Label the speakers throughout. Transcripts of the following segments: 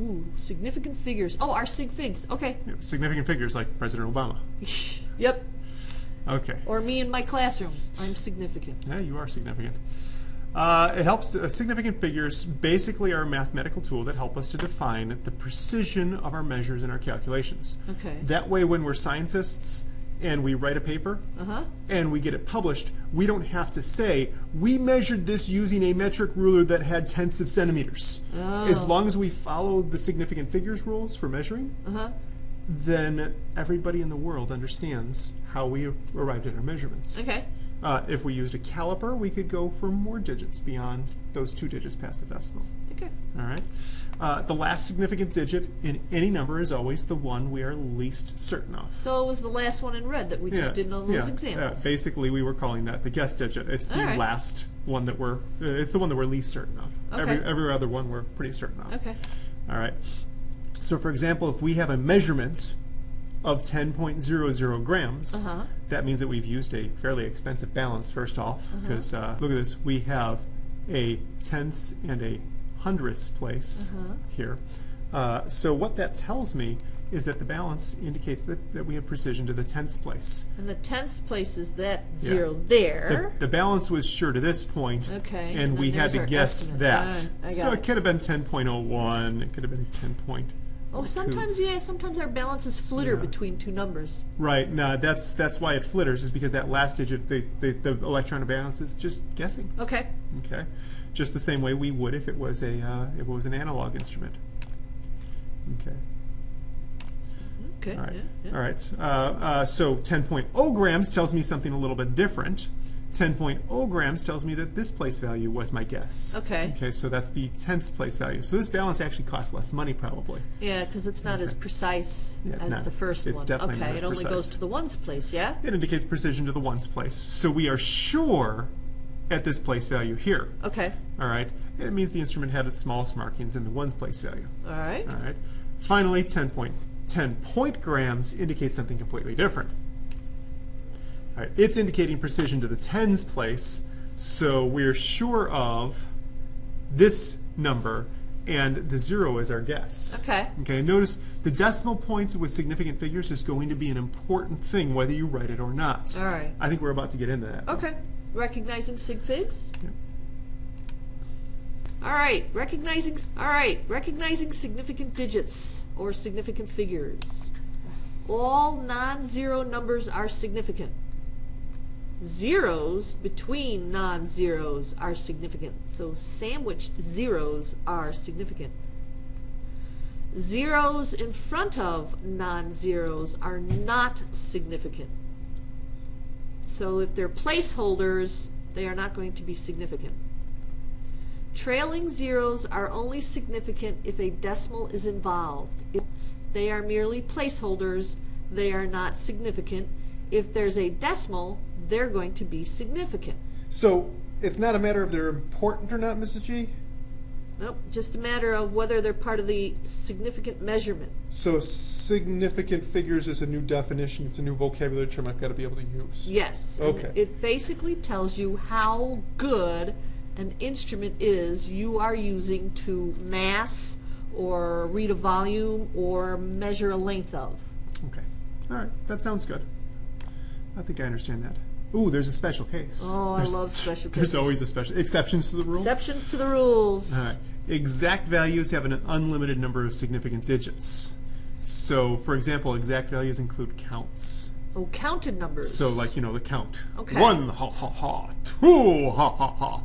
Speaker 1: Ooh, significant figures. Oh, our sig figs. Okay.
Speaker 2: Yeah, significant figures like President Obama.
Speaker 1: Yep.
Speaker 2: Okay.
Speaker 1: Or me in my classroom. I'm significant.
Speaker 2: Yeah, you are significant. It helps. Significant figures basically are a mathematical tool that help us to define the precision of our measures and our calculations.
Speaker 1: Okay.
Speaker 2: That way, when we're scientists and we write a paper and we get it published, we don't have to say, we measured this using a metric ruler that had tenths of centimeters.
Speaker 1: Oh.
Speaker 2: As long as we follow the significant figures rules for measuring, then everybody in the world understands how we arrived at our measurements.
Speaker 1: Okay.
Speaker 2: If we used a caliper, we could go for more digits beyond those 2 digits past the decimal.
Speaker 1: Okay.
Speaker 2: All right. The last significant digit in any number is always the one we are least certain of.
Speaker 1: So it was the last one in red that we just did on those examples.
Speaker 2: Basically, we were calling that the guess digit. It's the last one that it's the one that we're least certain of.
Speaker 1: Okay.
Speaker 2: Every other one we're pretty certain of.
Speaker 1: Okay.
Speaker 2: All right. So, for example, if we have a measurement of 10.00 grams, that means that we've used a fairly expensive balance first off, because look at this, we have a tenths and a hundredths place here. So what that tells me is that the balance indicates that we have precision to the tenths place.
Speaker 1: And the tenths place is that zero there.
Speaker 2: The balance was sure to this point, and we had to guess that. So it could have been 10.01, it could have been 10.
Speaker 1: Oh, sometimes, sometimes our balances flitter between 2 numbers.
Speaker 2: Right. No, that's why it flitters, is because that last digit, the electron balance is just guessing.
Speaker 1: Okay.
Speaker 2: Okay. Just the same way we would if it was an analog instrument. Okay.
Speaker 1: Okay.
Speaker 2: All right.
Speaker 1: Yeah.
Speaker 2: All right. So 10.0 grams tells me something a little bit different. 10.0 grams tells me that this place value was my guess.
Speaker 1: Okay.
Speaker 2: Okay, so that's the tenths place value. So this balance actually costs less money, probably.
Speaker 1: Yeah, because it's not as precise as the first one.
Speaker 2: It's definitely not as
Speaker 1: it only
Speaker 2: precise.
Speaker 1: goes to the ones place, yeah?
Speaker 2: It indicates precision to the ones place. So we are sure at this place value here.
Speaker 1: Okay.
Speaker 2: All right. It means the instrument had its smallest markings in the ones place value.
Speaker 1: All right.
Speaker 2: All right. Finally, 10 point grams indicates something completely different. All right, it's indicating precision to the tens place, so we're sure of this number, and the 0 is our guess.
Speaker 1: Okay.
Speaker 2: Okay, notice the decimal points with significant figures is going to be an important thing whether you write it or not.
Speaker 1: All right.
Speaker 2: I think we're about to get into that.
Speaker 1: Okay. Recognizing sig figs?
Speaker 2: Yeah.
Speaker 1: All right, recognizing significant digits or significant figures. All non-zero numbers are significant. Zeros between non-zeros are significant. So sandwiched zeros are significant. Zeros in front of non-zeros are not significant. So if they're placeholders, they are not going to be significant. Trailing zeros are only significant if a decimal is involved. If they are merely placeholders, they are not significant. If there's a decimal, they're going to be significant.
Speaker 2: So it's not a matter of they're important or not, Mrs. G?
Speaker 1: Nope, just a matter of whether they're part of the significant measurement.
Speaker 2: So significant figures is a new definition. It's a new vocabulary term I've got to be able to use.
Speaker 1: Yes.
Speaker 2: Okay.
Speaker 1: It basically tells you how good an instrument is you are using to mass or read a volume or measure a length of.
Speaker 2: Okay. All right. That sounds good. I think I understand that. Ooh, there's a special case.
Speaker 1: Oh, I love special cases.
Speaker 2: There's always a special exceptions to the rule.
Speaker 1: Exceptions to the rules.
Speaker 2: All right. Exact values have an unlimited number of significant digits. So, for example, exact values include counts.
Speaker 1: Oh, counted numbers.
Speaker 2: So, like, the count.
Speaker 1: Okay.
Speaker 2: 1, ha, ha, ha. 2, ha, ha, ha.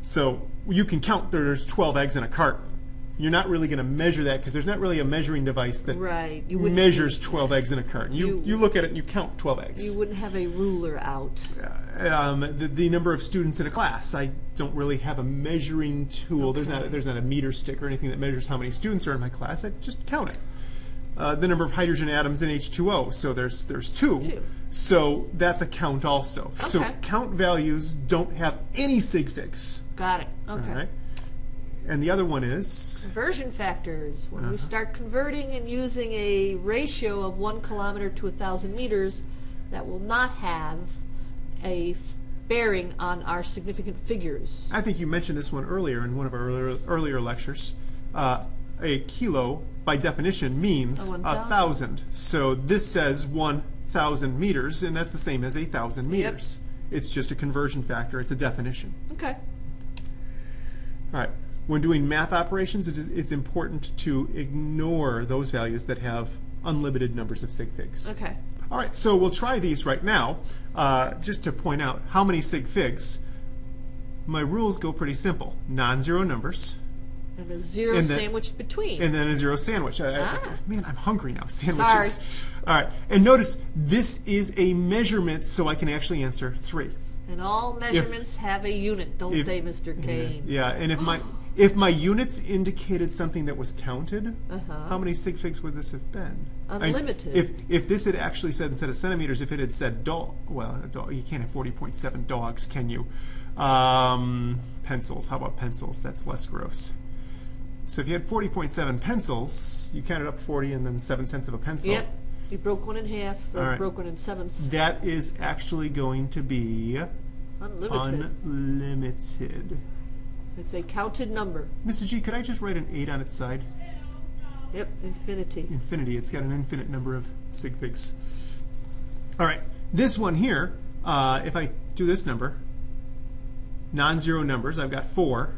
Speaker 2: So, you can count there's 12 eggs in a carton. You're not really going to measure that because there's not really a measuring device that measures 12 eggs in a carton. You look at it and you count 12 eggs.
Speaker 1: You wouldn't have a ruler out.
Speaker 2: The number of students in a class, I don't really have a measuring tool.
Speaker 1: Okay.
Speaker 2: There's not a meter stick or anything that measures how many students are in my class. I just count it. The number of hydrogen atoms in H2O, so there's 2. So that's a count also.
Speaker 1: Okay.
Speaker 2: So count values don't have any sig figs.
Speaker 1: Got it. Okay.
Speaker 2: All right. And the other one is?
Speaker 1: Conversion factors. When we start converting and using a ratio of 1 kilometer to 1,000 meters, that will not have a bearing on our significant figures.
Speaker 2: I think you mentioned this one earlier in one of our earlier lectures. a kilo, by definition, means 1,000. So this says 1,000 meters, and that's the same as 1,000 meters. It's just a conversion factor. It's a definition.
Speaker 1: Okay.
Speaker 2: All right. When doing math operations, it's important to ignore those values that have unlimited numbers of sig figs.
Speaker 1: Okay.
Speaker 2: All right, so we'll try these right now, just to point out how many sig figs. My rules go pretty simple. Non-zero numbers.
Speaker 1: And a zero sandwiched between.
Speaker 2: And then a zero sandwich. Man, I'm hungry now. Sandwiches.
Speaker 1: Sorry.
Speaker 2: All right, and notice this is a measurement, so I can actually answer 3.
Speaker 1: And all measurements have a unit, don't they, Mr. Kane?
Speaker 2: Yeah, and if my units indicated something that was counted, how many sig figs would this have been?
Speaker 1: Unlimited.
Speaker 2: If this had actually said, instead of centimeters, if it had said dog, well, a dog, you can't have 40.7 dogs, can you? Pencils. How about pencils? That's less gross. So if you had 40.7 pencils, you counted up 40 and then 7 cents of a pencil.
Speaker 1: Yep. You broke one in half, or broke one in sevenths.
Speaker 2: That is actually going to be unlimited.
Speaker 1: It's a counted number.
Speaker 2: Mrs. G, could I just write an 8 on its side?
Speaker 1: Yep, infinity.
Speaker 2: Infinity. It's got an infinite number of sig figs. All right. This one here, if I do this number, non-zero numbers, I've got 4.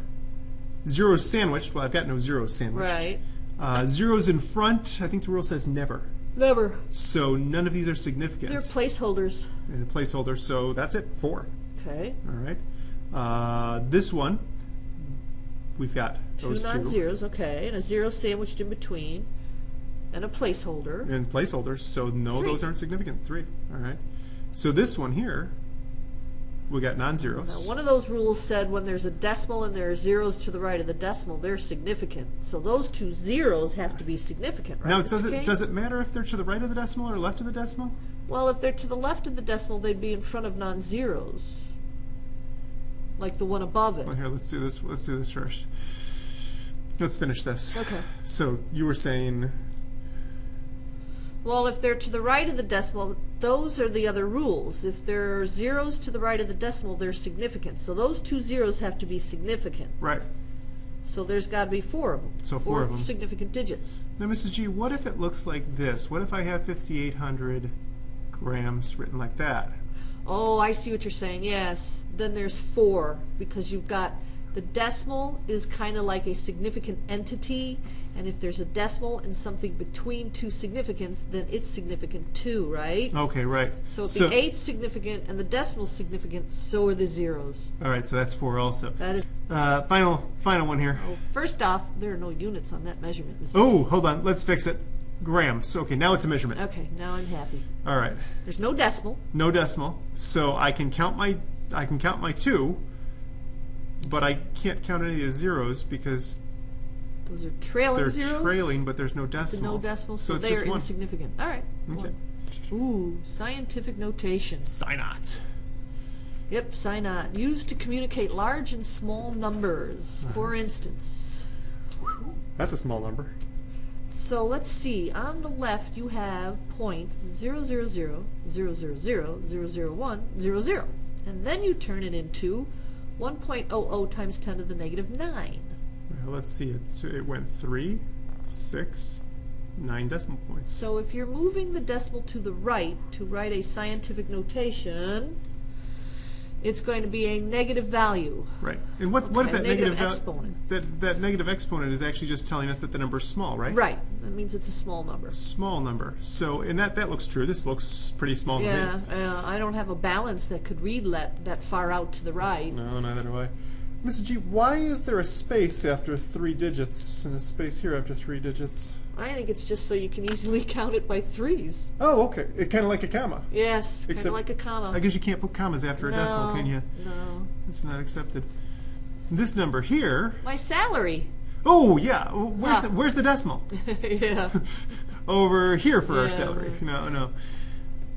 Speaker 2: Zeros sandwiched. Well, I've got no zeros sandwiched.
Speaker 1: Right.
Speaker 2: Zeros in front, I think the rule says never.
Speaker 1: Never.
Speaker 2: So none of these are significant.
Speaker 1: They're placeholders.
Speaker 2: And a placeholder, so that's it, 4.
Speaker 1: Okay.
Speaker 2: All right. This one, we've got those
Speaker 1: 2 non-zeros, okay, and a zero sandwiched in between, and a placeholder.
Speaker 2: And placeholders, so no,
Speaker 1: 3.
Speaker 2: those aren't significant. 3. All right. So this one here, we got non-zeros.
Speaker 1: Now, one of those rules said when there's a decimal and there are zeros to the right of the decimal, they're significant. So those 2 zeros have to be significant, right?
Speaker 2: Now,
Speaker 1: Mr.
Speaker 2: does it matter if they're to the right of the decimal or left of the decimal?
Speaker 1: Well, if they're to the left of the decimal, they'd be in front of non-zeros, like the one above it.
Speaker 2: Well, here, let's do this. Let's do this first. Let's finish this.
Speaker 1: Okay.
Speaker 2: So you were saying.
Speaker 1: Well, if they're to the right of the decimal, those are the other rules. If there are zeros to the right of the decimal, they're significant. So those 2 zeros have to be significant.
Speaker 2: Right.
Speaker 1: So there's got to be 4 of them.
Speaker 2: So 4 of them.
Speaker 1: Significant digits.
Speaker 2: Now, Mrs. G, what if it looks like this? What if I have 5,800 grams written like that?
Speaker 1: Oh, I see what you're saying. Yes. Then there's 4 because you've got the decimal is kind of like a significant entity, and if there's a decimal and something between 2 significants, then it's significant too, right?
Speaker 2: Okay, right.
Speaker 1: So if the 8's significant and the decimal's significant, so are the zeros.
Speaker 2: All right, so that's 4 also.
Speaker 1: That is.
Speaker 2: Final one here.
Speaker 1: Oh, first off, there are no units on that measurement.
Speaker 2: Oh, hold on. Let's fix it. Grams. Okay, now it's a measurement.
Speaker 1: Okay, now I'm happy.
Speaker 2: All right.
Speaker 1: There's no decimal.
Speaker 2: No decimal. So I can count my 2, but I can't count any of the zeros because
Speaker 1: those are trailing zeros.
Speaker 2: They're trailing, but there's no decimal.
Speaker 1: No decimal, so
Speaker 2: it's
Speaker 1: they are
Speaker 2: just 1.
Speaker 1: insignificant. All right.
Speaker 2: Okay.
Speaker 1: 1. Ooh, scientific notation.
Speaker 2: Sinot.
Speaker 1: Yep, Sinot. Used to communicate large and small numbers. For instance.
Speaker 2: That's a small number.
Speaker 1: So let's see. On the left, you have 0.00000000100, and then you turn it into 1.00 times 10 to the negative 9.
Speaker 2: Well, let's see. It went 3, 6, 9 decimal points.
Speaker 1: So if you're moving the decimal to the right to write a scientific notation, it's going to be a negative value.
Speaker 2: Right. And what is that negative
Speaker 1: exponent?
Speaker 2: That negative exponent is actually just telling us that the number is small, right?
Speaker 1: Right. That means it's a small number.
Speaker 2: Small number. So, and that looks true. This looks pretty small to me.
Speaker 1: Yeah. I don't have a balance that could read that far out to the right.
Speaker 2: No, neither do I. Mrs. G, why is there a space after 3 digits and a space here after 3 digits?
Speaker 1: I think it's just so you can easily count it by 3s.
Speaker 2: Oh, okay. It kind of like a comma.
Speaker 1: Yes, kind of like a comma.
Speaker 2: I guess you can't put commas after a decimal, can you?
Speaker 1: No.
Speaker 2: It's not accepted. This number here.
Speaker 1: My salary.
Speaker 2: Oh, yeah. Where's the decimal?
Speaker 1: Yeah.
Speaker 2: Over here for our salary. No.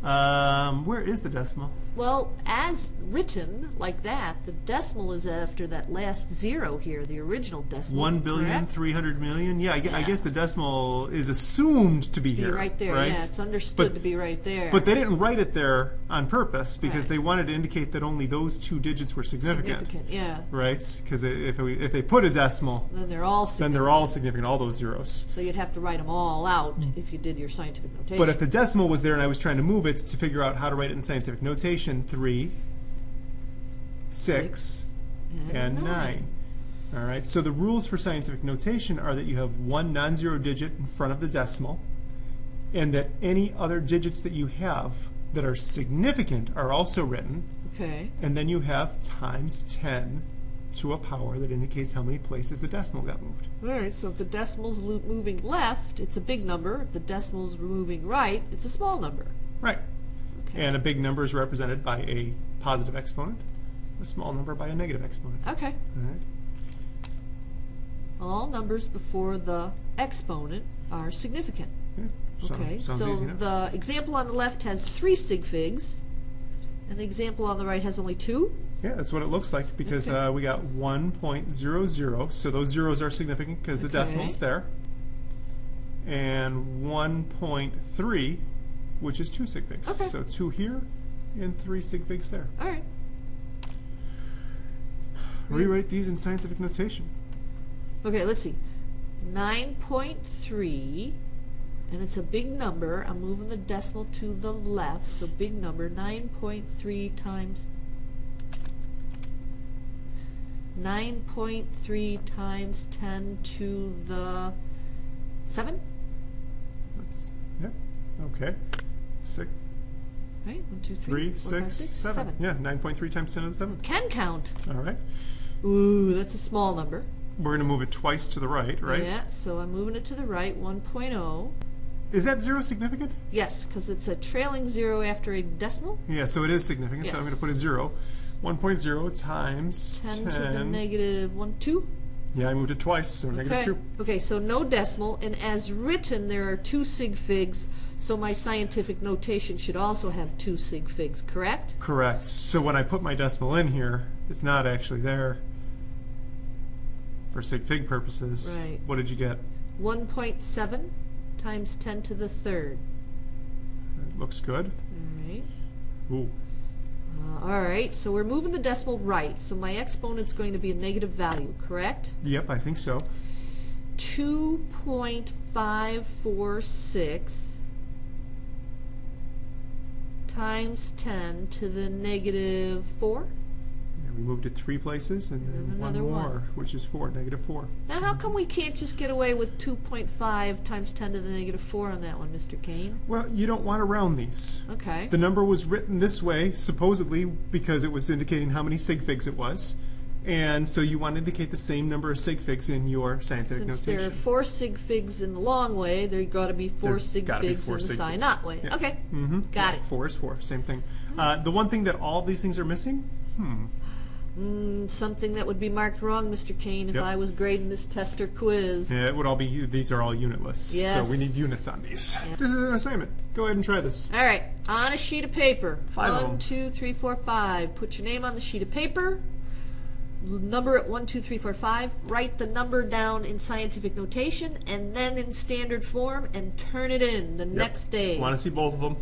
Speaker 2: Where is the decimal?
Speaker 1: Well, as written like that, the decimal is after that last zero here, the original decimal.
Speaker 2: 1,300,000,000. Yeah, I
Speaker 1: Yeah.
Speaker 2: guess the decimal is assumed to be
Speaker 1: Be
Speaker 2: here.
Speaker 1: right there.
Speaker 2: Right?
Speaker 1: Yeah, it's understood
Speaker 2: But-
Speaker 1: to be right there.
Speaker 2: But they didn't write it there on purpose because
Speaker 1: Right.
Speaker 2: they wanted to indicate that only those two digits were significant.
Speaker 1: yeah.
Speaker 2: Right? Because if they put a decimal,
Speaker 1: Then they're all
Speaker 2: then
Speaker 1: significant.
Speaker 2: they're all significant, all those zeros.
Speaker 1: So you'd have to write them all out if you did your scientific notation.
Speaker 2: But if the decimal was there and I was trying to move it to figure out how to write it in scientific notation, 3, 6, and 9. All right. So the rules for scientific notation are that you have one non-zero digit in front of the decimal, and that any other digits that you have that are significant are also written,
Speaker 1: Okay.
Speaker 2: and then you have times 10 to a power that indicates how many places the decimal got moved.
Speaker 1: All right, so if the decimal's moving left, it's a big number. If the decimal's moving right, it's a small number.
Speaker 2: Right.
Speaker 1: Okay.
Speaker 2: And a big number is represented by a positive exponent, a small number by a negative exponent.
Speaker 1: Okay.
Speaker 2: All right.
Speaker 1: All numbers before the exponent are significant.
Speaker 2: Yeah.
Speaker 1: Okay,
Speaker 2: Sounds
Speaker 1: so
Speaker 2: easy enough.
Speaker 1: the example on the left has 3 sig figs, and the example on the right has only 2.
Speaker 2: Yeah, that's what it looks like because
Speaker 1: Okay.
Speaker 2: we got 1.00, so those zeros are significant because the
Speaker 1: Okay.
Speaker 2: decimal's there, and 1.3, which is 2 sig figs.
Speaker 1: Okay.
Speaker 2: So 2 here and 3 sig figs there.
Speaker 1: All right.
Speaker 2: Rewrite these in scientific notation.
Speaker 1: Okay, let's see. 9.3, and it's a big number. I'm moving the decimal to the left, so big number. 9.3 times 10 to the 7.
Speaker 2: That's, yep. Okay. 6,
Speaker 1: Right? 1, 2,
Speaker 2: 3,
Speaker 1: 4, 5,
Speaker 2: 6, 7. Yeah, 9.3 times 10 to the 7.
Speaker 1: Can count.
Speaker 2: All right.
Speaker 1: Ooh, that's a small number.
Speaker 2: We're going to move it twice to the right, right?
Speaker 1: Yeah, so I'm moving it to the right, 1.0.
Speaker 2: Is that 0 significant?
Speaker 1: Yes, because it's a trailing 0 after a decimal.
Speaker 2: Yeah, so it is significant, so I'm
Speaker 1: Yes.
Speaker 2: going to put a 0. 1.0 times
Speaker 1: 10 to the negative 1, 2.
Speaker 2: Yeah, I moved it twice, so negative
Speaker 1: Okay.
Speaker 2: 2.
Speaker 1: Okay, so no decimal, and as written, there are 2 sig figs, so my scientific notation should also have 2 sig figs, correct?
Speaker 2: Correct. So when I put my decimal in here, it's not actually there for sig fig purposes.
Speaker 1: Right.
Speaker 2: What did you get?
Speaker 1: 1.7 times 10 to the 3rd.
Speaker 2: It looks good.
Speaker 1: All right.
Speaker 2: Ooh.
Speaker 1: All right, so we're moving the decimal right, so my exponent's going to be a negative value, correct?
Speaker 2: Yep, I think so.
Speaker 1: 2.546 times 10 to the negative 4.
Speaker 2: Yeah, we moved it 3 places and then one
Speaker 1: another
Speaker 2: more,
Speaker 1: one.
Speaker 2: which is 4, negative 4.
Speaker 1: Now, how come we can't just get away with 2.5 times 10 to the negative 4 on that one, Mr. Kane?
Speaker 2: Well, you don't want to round these.
Speaker 1: Okay.
Speaker 2: The number was written this way, supposedly, because it was indicating how many sig figs it was. And so you want to indicate the same number of sig figs in your scientific
Speaker 1: Since there are
Speaker 2: notation.
Speaker 1: 4 sig figs in the long way, there got to be 4
Speaker 2: There's
Speaker 1: sig
Speaker 2: gotta be
Speaker 1: figs
Speaker 2: 4
Speaker 1: in the
Speaker 2: sig
Speaker 1: psi
Speaker 2: figs.
Speaker 1: naught way.
Speaker 2: Yeah.
Speaker 1: Okay.
Speaker 2: Mm-hmm.
Speaker 1: Got it.
Speaker 2: 4 is 4, same thing. The one thing that all of these things are missing,
Speaker 1: Something that would be marked wrong, Mr. Kane, if
Speaker 2: Yep.
Speaker 1: I was grading this test or quiz.
Speaker 2: it would all be, these are all unitless. So
Speaker 1: Yes.
Speaker 2: we need units on these.
Speaker 1: Yeah.
Speaker 2: This is an assignment. Go ahead and try this.
Speaker 1: All right, on a sheet of paper.
Speaker 2: 5 of
Speaker 1: 1,
Speaker 2: them.
Speaker 1: 2, 3, 4, 5. Put your name on the sheet of paper. Number at 1, 2, 3, 4, 5. Write the number down in scientific notation and then in standard form and turn it in the next day.
Speaker 2: Want to see both of them?